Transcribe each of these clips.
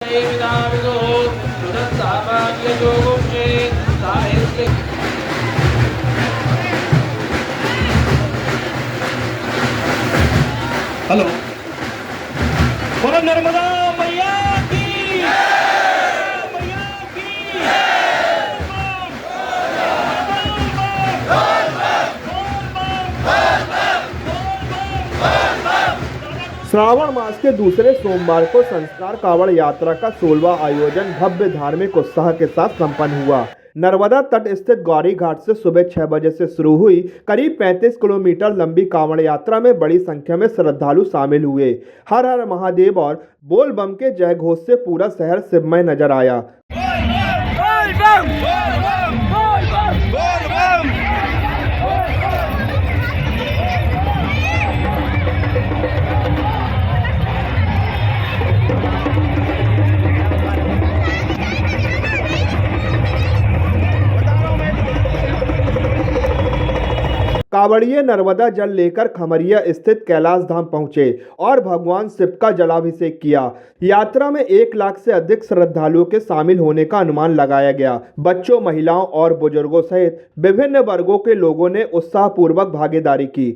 Hello, बोलो नर्मदा मैया की, मैया की। श्रावण मास के दूसरे सोमवार को संस्कार कांवड़ यात्रा का 16वां आयोजन भव्य धार्मिक उत्साह के साथ संपन्न हुआ। नर्मदा तट स्थित गौरी घाट से सुबह 6 बजे से शुरू हुई करीब 35 किलोमीटर लंबी कांवड़ यात्रा में बड़ी संख्या में श्रद्धालु शामिल हुए। हर हर महादेव और बोल बम के जय घोष से पूरा शहर शिवमय नजर आया। कांवड़िए नर्मदा जल लेकर खमरिया स्थित कैलाश धाम पहुंचे और भगवान शिव का जलाभिषेक किया। यात्रा में 1 लाख से अधिक श्रद्धालुओं के शामिल होने का अनुमान लगाया गया। बच्चों, महिलाओं और बुजुर्गों सहित विभिन्न वर्गों के लोगों ने उत्साहपूर्वक भागीदारी की।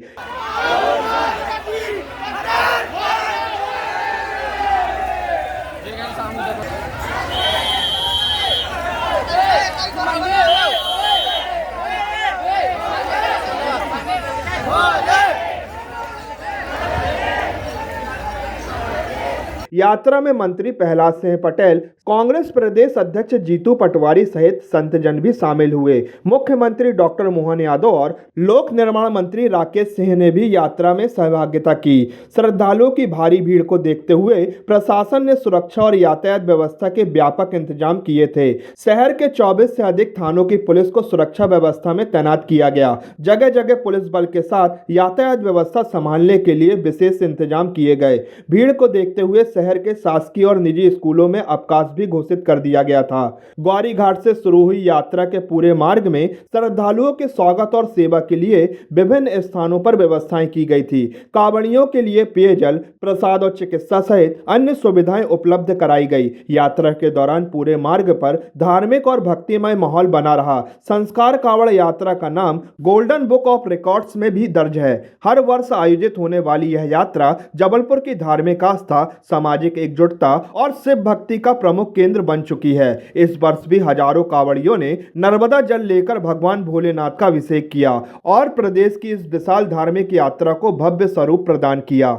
यात्रा में मंत्री प्रहलाद सिंह पटेल, कांग्रेस प्रदेश अध्यक्ष जीतू पटवारी सहित संतजन भी शामिल हुए। मुख्यमंत्री डॉक्टर मोहन यादव और लोक निर्माण मंत्री राकेश सिंह ने भी यात्रा में सहभागिता की। श्रद्धालुओं की भारी भीड़ को देखते हुए प्रशासन ने सुरक्षा और यातायात व्यवस्था के व्यापक इंतजाम किए थे। शहर के 24 से अधिक थानों की पुलिस को सुरक्षा व्यवस्था में तैनात किया गया। जगह जगह पुलिस बल के साथ यातायात व्यवस्था संभालने के लिए विशेष इंतजाम किए गए। भीड़ को देखते हुए शहर के शासकीय और निजी स्कूलों में अवकाश भी घोषित कर दिया गया था। गौरी घाट से शुरू हुई यात्रा के पूरे मार्ग में श्रद्धालुओं के स्वागत और सेवा के लिए विभिन्न स्थानों पर व्यवस्थाएं की गई थी। कांवड़ियों के लिए पेयजल, प्रसाद और चिकित्सा सहित अन्य सुविधाएं उपलब्ध कराई गई। यात्रा के दौरान पूरे मार्ग पर धार्मिक और भक्तिमय माहौल बना रहा। संस्कार कांवड़ यात्रा का नाम गोल्डन बुक ऑफ रिकॉर्ड्स में भी दर्ज है। हर वर्ष आयोजित होने वाली यह यात्रा जबलपुर की धार्मिक आस्था, सामाजिक एकजुटता और शिव भक्ति का प्रमुख केंद्र बन चुकी है। इस वर्ष भी हजारों कांवड़ियों ने नर्मदा जल लेकर भगवान भोलेनाथ का अभिषेक किया और प्रदेश की इस विशाल धार्मिक यात्रा को भव्य स्वरूप प्रदान किया।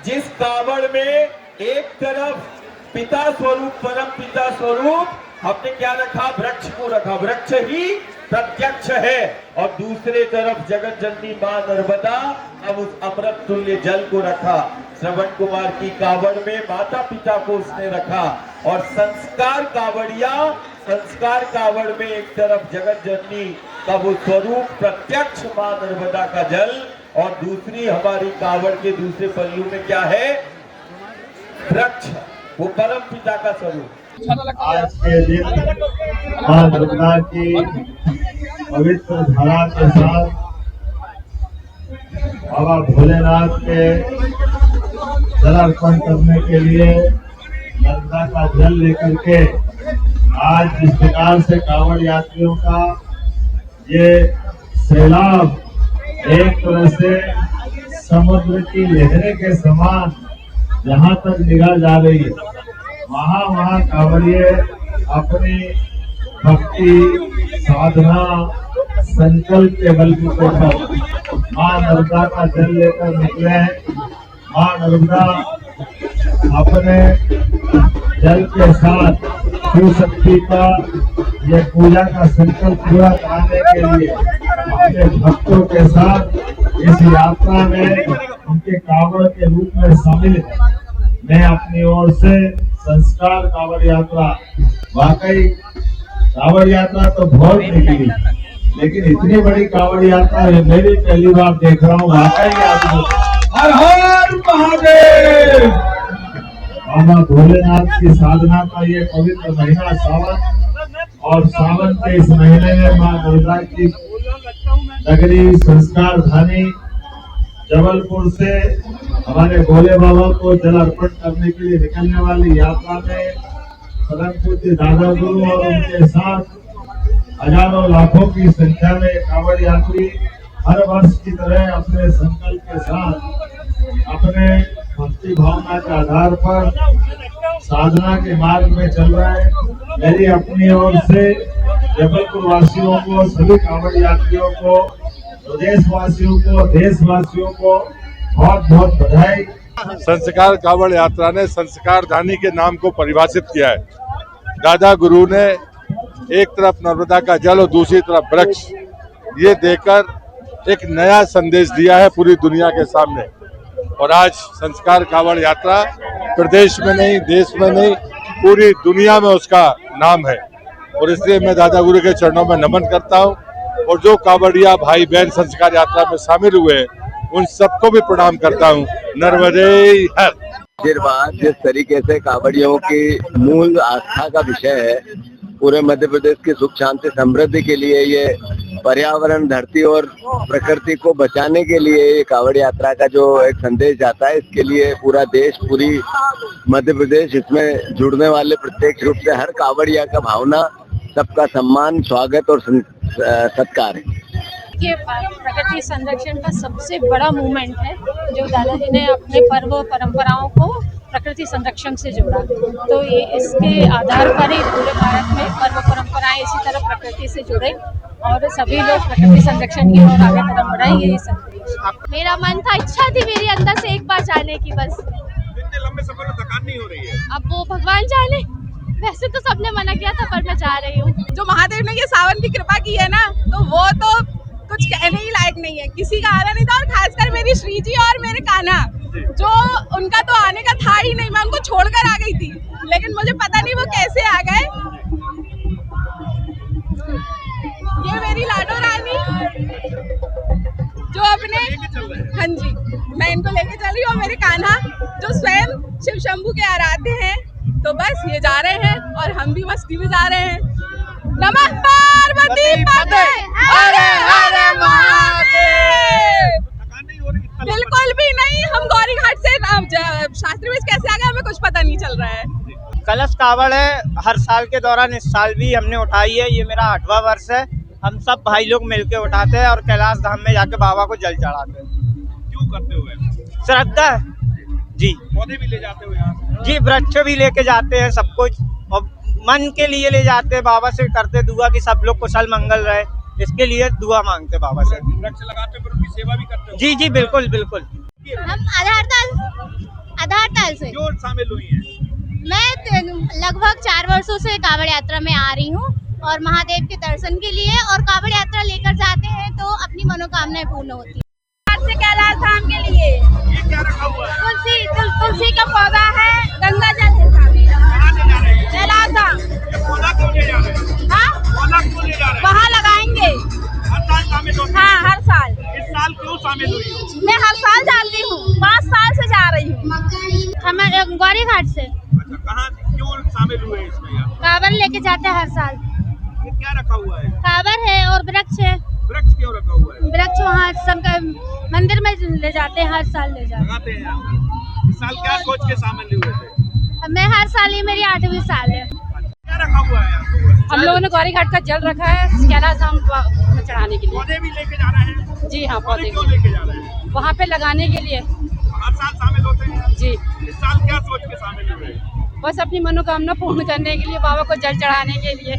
जिस कांवड़ में एक तरफ पिता स्वरूप, परम पिता स्वरूप, हमने क्या रखा? वृक्ष को रखा। वृक्ष ही प्रत्यक्ष है। और दूसरे तरफ जगत जननी मां नर्मदा, अब उस अमृत तुल्य जल को रखा। श्रवण कुमार की कांवड़ में माता पिता को उसने रखा। और संस्कार कांवड़ में एक तरफ जगत जननी का वो स्वरूप प्रत्यक्ष मां नर्मदा का जल, और दूसरी हमारी कांवड़ के दूसरे पल्लू में क्या है? वृक्ष, वो परम पिता का स्वरूप। आज के दिन मां नर्मदा की पवित्र धारा के साथ बाबा भोलेनाथ के जल अर्पण करने के लिए नर्मदा का जल लेकर के आज जिस प्रकार से कांवड़ यात्रियों का ये सैलाब एक तरह से समुद्र की लहरें के समान जहाँ तक निगाह जा रही है, वहाँ कांवड़िए अपनी भक्ति, साधना, संकल्प के बलबूते पर मां नर्मदा का जल लेकर निकले। मां नर्मदा अपने जल के साथ शिव शक्ति का ये पूजा का संकल्प पूरा कराने के लिए अपने भक्तों के साथ इस यात्रा में उनके कांवड़ के रूप में शामिल है। मैं अपनी ओर से संस्कार कांवड़ यात्रा, वाकई कांवड़ यात्रा तो बहुत निकली, लेकिन इतनी बड़ी कांवड़ यात्रा मैं भी पहली बार देख रहा हूँ। वाकई हर हर महादेव। बाबा भोलेनाथ की साधना का ये पवित्र महीना सावन, और सावन के इस महीने में मां नर्मदा की नगरी संस्कार धानी जबलपुर से हमारे भोले बाबा को जल अर्पण करने के लिए निकलने वाली यात्रा में परम पूज्य दादा गुरु और उनके साथ हजारों लाखों की संख्या में कांवड़ यात्री हर वर्ष की तरह अपने संकल्प के साथ अपने भक्ति भावना के आधार पर साधना के मार्ग में चल रहे हैं। मेरी अपनी ओर से जबलपुर वासियों को, सभी कांवड़ यात्रियों को, प्रदेशवासियों को, देशवासियों को बहुत बहुत बधाई। संस्कार कांवड़ यात्रा ने संस्कार धानी के नाम को परिभाषित किया है। दादा गुरु ने एक तरफ नर्मदा का जल और दूसरी तरफ वृक्ष, ये देकर एक नया संदेश दिया है पूरी दुनिया के सामने। और आज संस्कार कांवड़ यात्रा प्रदेश में नहीं, देश में नहीं, पूरी दुनिया में उसका नाम है। और इसलिए मैं दादा गुरु के चरणों में नमन करता हूँ और जो कांवड़िया भाई बहन संस्कार यात्रा में शामिल हुए उन सबको भी प्रणाम करता हूँ। नर्मदे हर। आशीर्वाद जिस तरीके से कांवड़ियों की मूल आस्था का विषय है, पूरे मध्य प्रदेश की सुख शांति समृद्धि के लिए, ये पर्यावरण, धरती और प्रकृति को बचाने के लिए ये कांवड़ यात्रा का जो एक संदेश जाता है, इसके लिए पूरा देश, पूरी मध्य प्रदेश, इसमें जुड़ने वाले प्रत्यक्ष रूप से हर कांवड़िया का भावना, सबका सम्मान, स्वागत और सत्कार है। ये प्रकृति संरक्षण का सबसे बड़ा मूवमेंट है जो दादाजी ने अपने पर्व परंपराओं को प्रकृति संरक्षण से जोड़ा। तो ये इसके आधार पर ही पूरे भारत में पर्व परंपराएं इसी तरह प्रकृति से जुड़े और सभी लोग प्रकृति संरक्षण की ओर आगे कदम बढ़ाएं, यही संदेश। मेरा मन था, इच्छा थी मेरी अंदर से एक बार जाने की, बस। इतने लंबे सफर में थकान नहीं हो रही है? अब वो भगवान जाने, वैसे तो सबने मना किया था पर मैं जा रही हूँ। जो महादेव ने ये सावन की कृपा की है ना, तो वो तो कुछ कहने ही लायक नहीं है, किसी का आना नहीं था। और खासकर मेरी श्री जी और मेरे कान्हा, जो उनका तो आने का था ही नहीं, मैं उनको छोड़कर आ गई थी, लेकिन मुझे पता नहीं वो कैसे आ गए। ये मेरी लाडो रानी जो अपने, हाँ जी, मैं इनको लेके चल रही हूँ। मेरे कान्हा जो स्वयं शिव शंभू के आराध्य हैं, तो बस ये जा रहे हैं और हम भी मस्ती में जा रहे हैं। नमः पार्वती पते, हरे हरे महादेव। बिल्कुल भी नहीं, हम गौरी घाट से शास्त्री में कैसे आ गए हमें कुछ पता नहीं चल रहा है। कलश कावड़ है, हर साल के दौरान इस साल भी हमने उठाई है। ये मेरा 8वां वर्ष है। हम सब भाई लोग मिलके उठाते हैं और कैलाश धाम में जाके बाबा को जल चढ़ाते हैं। क्यों करते हुए? श्रद्धा जी। पौधे भी ले जाते हो यहाँ से? जी, वृक्ष भी लेके जाते हैं, सब कुछ, और मन के लिए ले जाते हैं। बाबा से करते दुआ कि सब लोग कुशल मंगल रहे, इसके लिए दुआ मांगते बाबा से। वृक्ष लगाते हो, उनकी सेवा भी करते हो? जी जी, बिल्कुल बिल्कुल। हम आधार ताल से क्यों शामिल हुई हैं? मैं लगभग 4 वर्षों से कांवड़ यात्रा में आ रही हूँ और महादेव के दर्शन के लिए, और कांवड़ यात्रा लेकर जाते हैं तो अपनी मनोकामनाएं पूर्ण होती है। से कैलाश धाम के लिए ये क्या रखा हुआ है? तुलसी का पौधा है, गंगा जल है सामने। कहाँ ले जा रहे हैं? कैलाश धाम। ये पौधा क्यों ले जा रहे हैं? हाँ, पौधा क्यों ले जा रहे हैं? वहाँ लगाएंगे। हर साल शामिल होती हैं? हाँ, हर साल। इस साल क्यों शामिल हुई हो? मैं हर साल जाती हूँ, 5 साल से जा रही हूँ। हम गौरी घाट से अच्छा, कहाँ क्यों शामिल हुए इसमें? कांवड़ लेके जाते हैं हर साल। ये क्या रखा हुआ है? कांवड़ है और वृक्ष है। वृक्ष क्यों रखा हुआ है? वृक्ष वहाँ शंकर मंदिर में ले जाते हैं, हर साल ले जाते लगाते हैं। इस साल क्या सोच के शामिल हुए थे? मैं हर साल, ये मेरी 8वीं साल है। क्या रखा हुआ है? हम लोगों ने गौरी घाट का जल रखा है कैलाश धाम में चढ़ाने के लिए। पौधे भी लेके जा रहे हैं? जी हाँ, पौधे क्यों लेके जा रहे हैं? वहाँ पे लगाने के लिए। हर साल शामिल होते हैं? जी। इस साल क्या सोच के शामिल हुए? बस अपनी मनोकामना पूर्ण करने के लिए, बाबा को जल चढ़ाने के लिए।